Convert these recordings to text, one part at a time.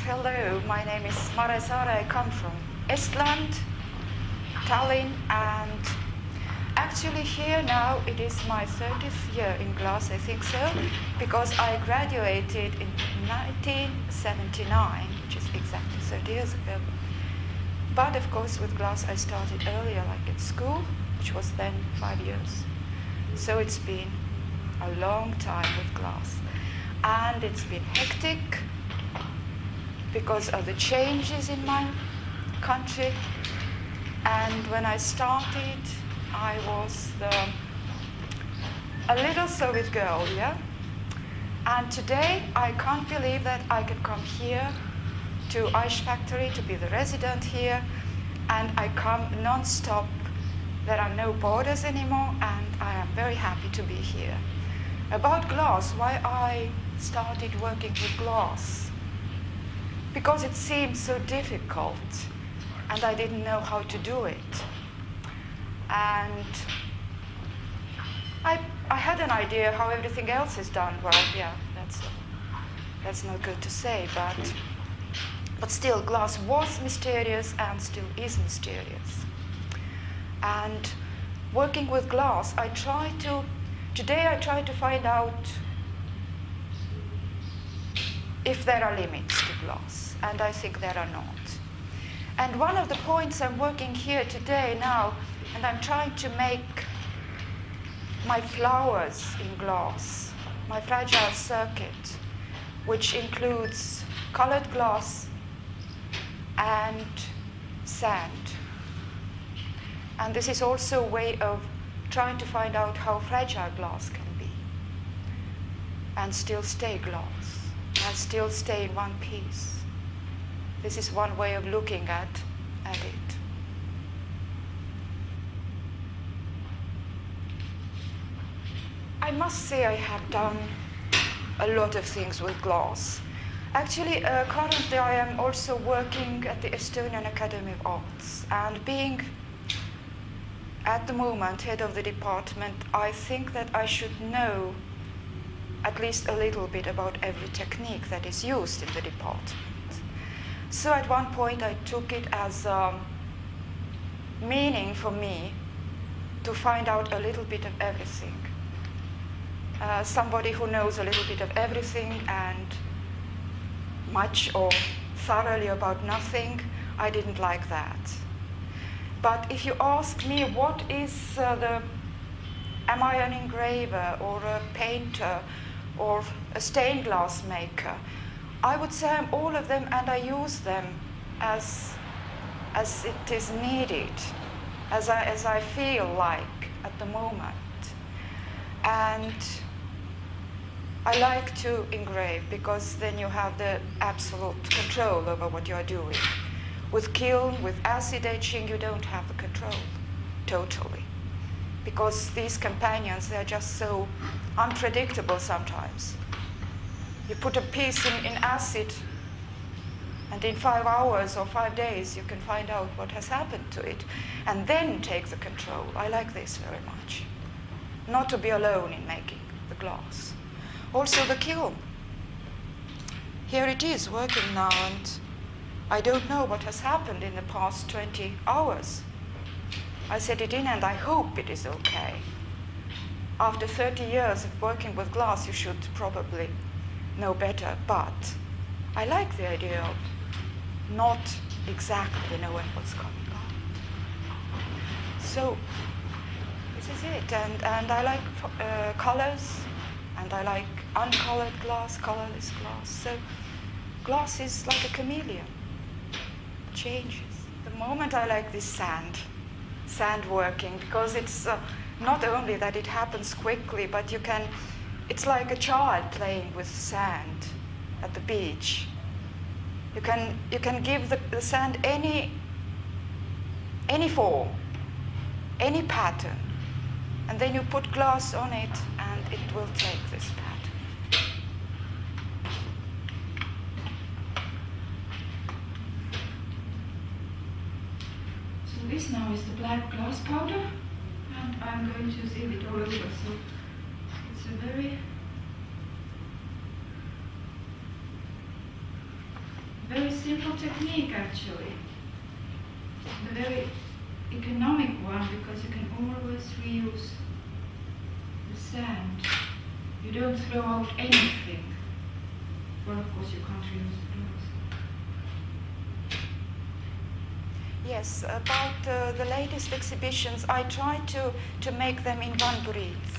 hello. My name is Mare Saare. I come from Estland, Tallinn, and actually here now it is my 30th year in glass, I think so, because I graduated in 1979, which is exactly 30 years ago. But of course with glass I started earlier, like at school, which was then 5 years. So it's been a long time with glass. And it's been hectic because of the changes in my country. And when I started, I was a little Soviet girl, yeah? And today, I can't believe that I could come here to Ice Factory to be the resident here, and I come non-stop. There are no borders anymore, and I am very happy to be here. About glass, why I started working with glass? Because it seemed so difficult, and I didn't know how to do it. And I had an idea how everything else is done. Well, yeah, that's not good to say, but still, glass was mysterious and still is mysterious. And working with glass, today I try to find out if there are limits to glass, and I think there are not. And one of the points I'm working here today now, and I'm trying to make my flowers in glass, my fragile circuit, which includes colored glass and sand. And this is also a way of trying to find out how fragile glass can be and still stay glass and still stay in one piece. This is one way of looking at it. I must say I have done a lot of things with glass. Actually, currently I am also working at the Estonian Academy of Arts, and being at the moment head of the department, I think that I should know at least a little bit about every technique that is used in the department. So at one point I took it as a meaning for me to find out a little bit of everything. Somebody who knows a little bit of everything and much or thoroughly about nothing, I didn't like that. But if you ask me what is am I an engraver or a painter or a stained glass maker, I would say I'm all of them, and I use them as it is needed, as I feel like at the moment. And I like to engrave because then you have the absolute control over what you are doing. With kiln, with acid etching, you don't have the control totally, because these companions, they're just so unpredictable sometimes. You put a piece in acid, and in 5 hours or 5 days, you can find out what has happened to it, and then take the control. I like this very much. Not to be alone in making the glass. Also the kiln. Here it is working now, and I don't know what has happened in the past 20 hours. I set it in and I hope it is okay. After 30 years of working with glass, you should probably know better, but I like the idea of not exactly knowing what's coming on. So this is it, and I like colors, and I like uncolored glass, colorless glass. So glass is like a chameleon, changes. The moment I like this sand working, because it's not only that it happens quickly, but it's like a child playing with sand at the beach. You can give the sand any form, any pattern, and then you put glass on it and it will take this pattern. So this now is the black glass powder, and I'm going to seal it all over, so it's a very very simple technique actually. A very economic one because you can always reuse the sand. You don't throw out anything. Well, of course you can't reuse the glass. Yes, about the latest exhibitions, I try to make them in one breath.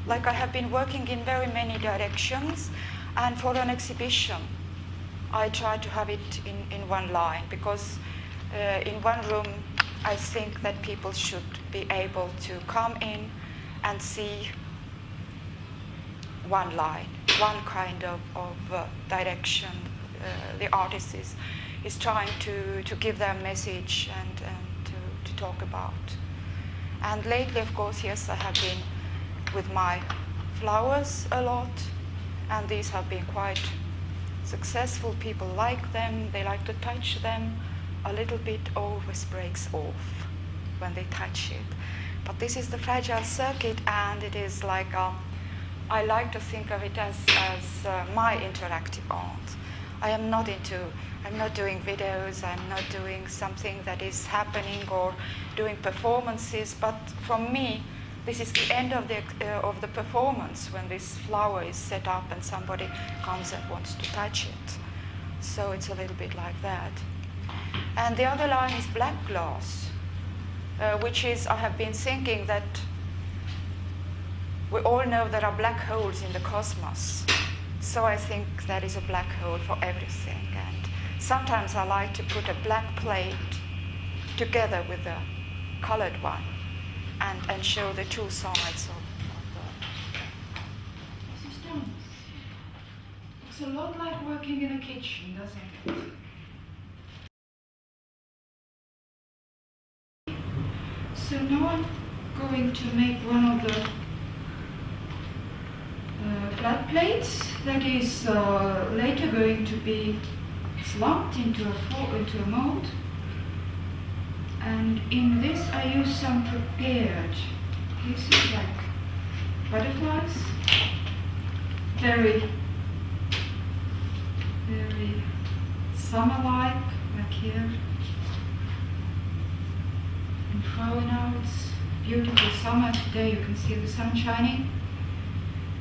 Like I have been working in very many directions, and for an exhibition, I try to have it in one line, because in one room, I think that people should be able to come in and see one line, one kind of direction. The artist is trying to give their message and to talk about. And lately, of course, yes, I have been with my flowers a lot, and these have been quite successful. People like them, they like to touch them. A little bit always breaks off when they touch it. But this is the fragile circuit, and it is like, I like to think of it as my interactive art. I'm not doing videos, I'm not doing something that is happening or doing performances, but for me, this is the end of the performance when this flower is set up and somebody comes and wants to touch it. So it's a little bit like that. And the other line is black glass, which is, I have been thinking that we all know there are black holes in the cosmos. So I think that is a black hole for everything. And sometimes I like to put a black plate together with a colored one and show the two sides of the... This is done. It's a lot like working in a kitchen, doesn't it? So now I'm going to make one of the flat plates that is later going to be slumped into a mold. And in this I use some prepared pieces like butterflies, very, very summer-like, like here. In Frauenau, it's beautiful summer today, you can see the sun shining.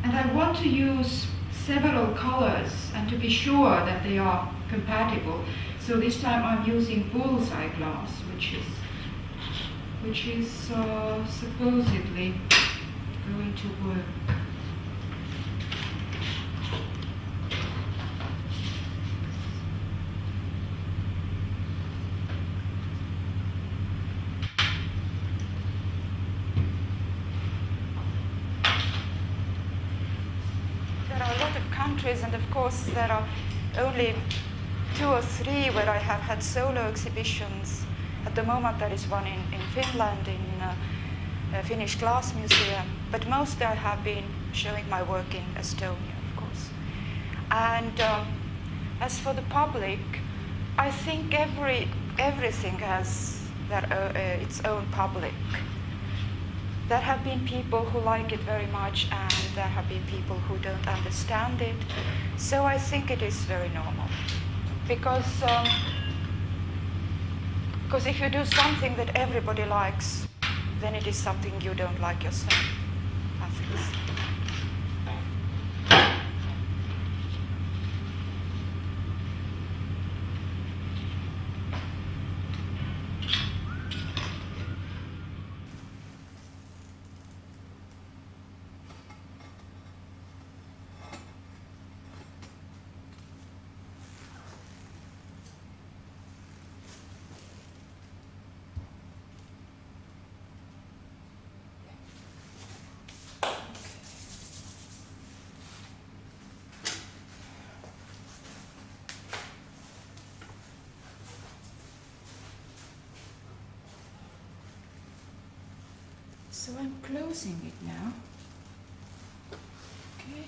And I want to use several colors and to be sure that they are compatible. So this time I'm using bullseye glass, which is supposedly going to work. And of course there are only 2 or 3 where I have had solo exhibitions. At the moment there is one in Finland, in Finnish Glass Museum, but mostly I have been showing my work in Estonia, of course. And as for the public, I think everything has its own public. There have been people who like it very much, and there have been people who don't understand it. So I think it is very normal. Because if you do something that everybody likes, then it is something you don't like yourself, I think. So I'm closing it now. Okay.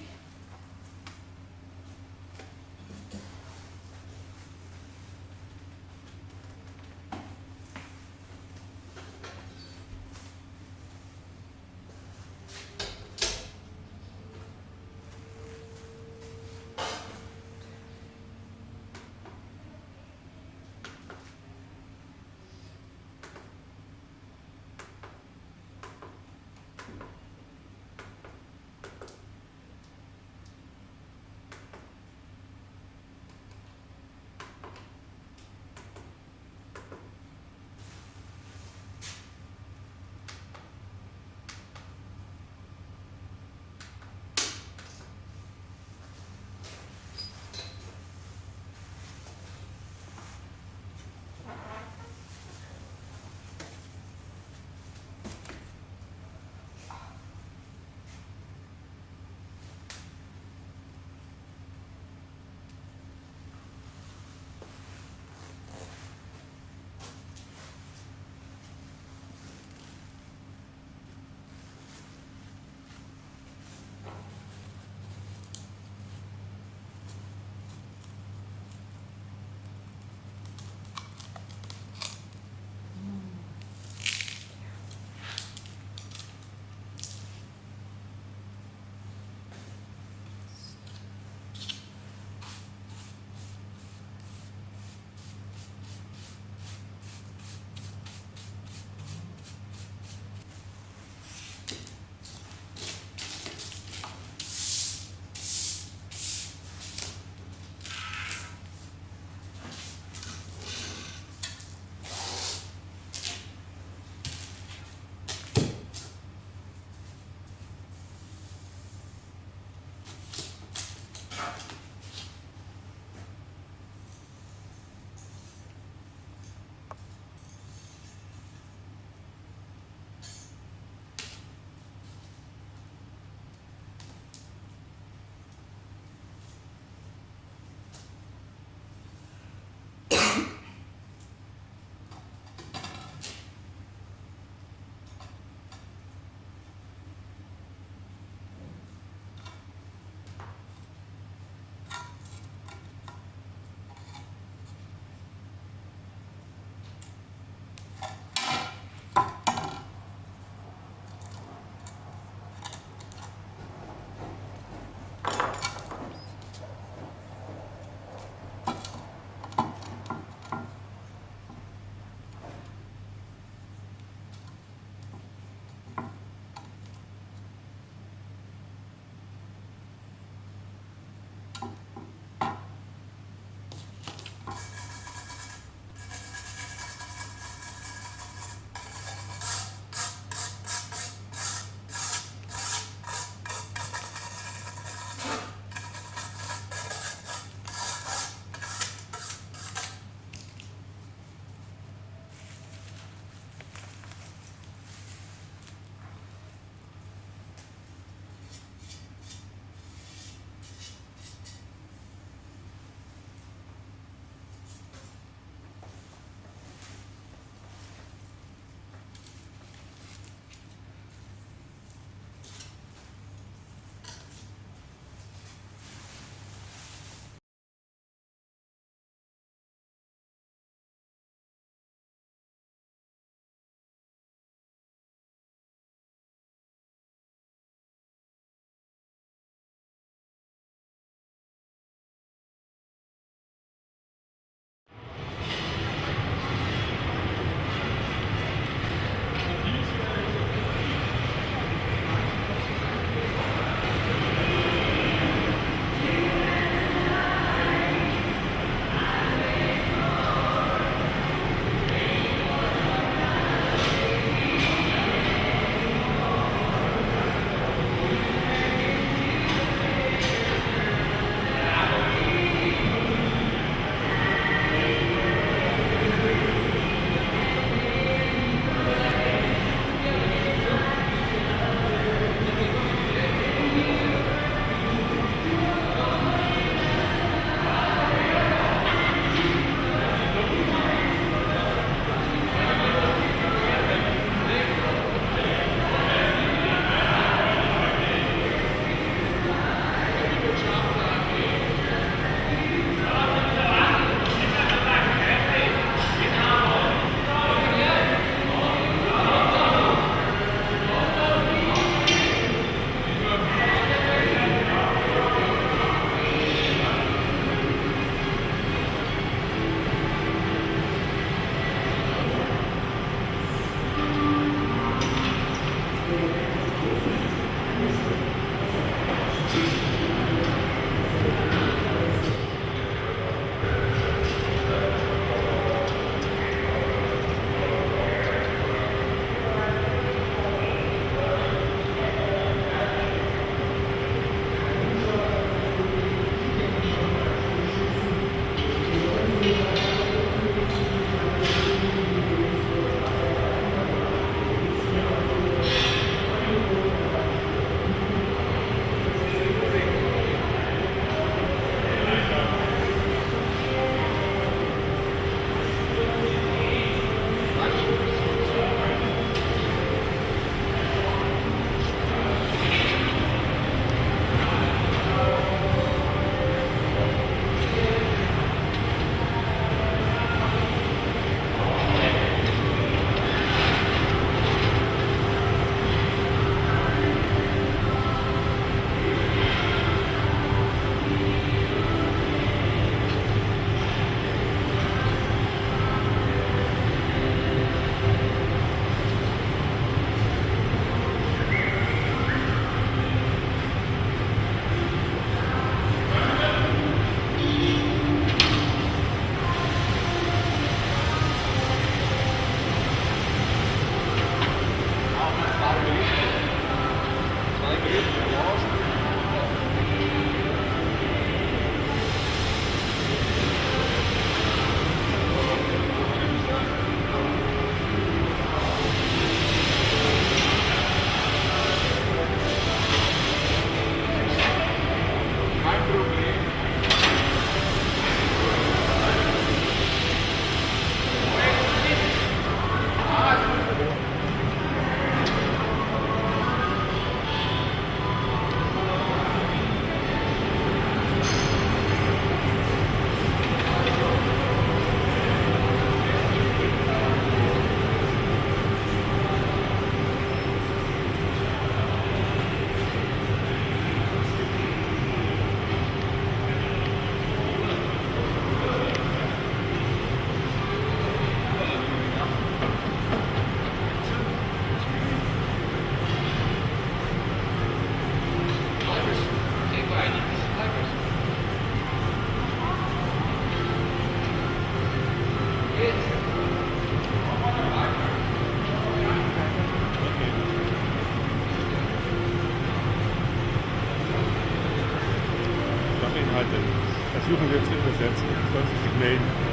versuchen wir zu übersetzen. Soll sie sich melden.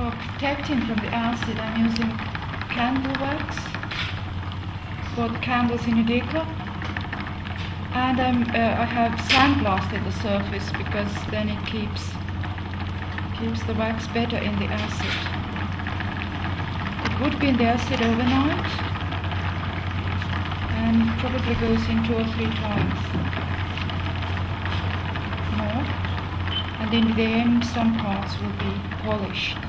For protecting from the acid, I'm using candle wax for the candles in Udeko. And I have sandblasted the surface because then it keeps the wax better in the acid. It would be in the acid overnight and probably goes in 2 or 3 times more. And in the end some parts will be polished.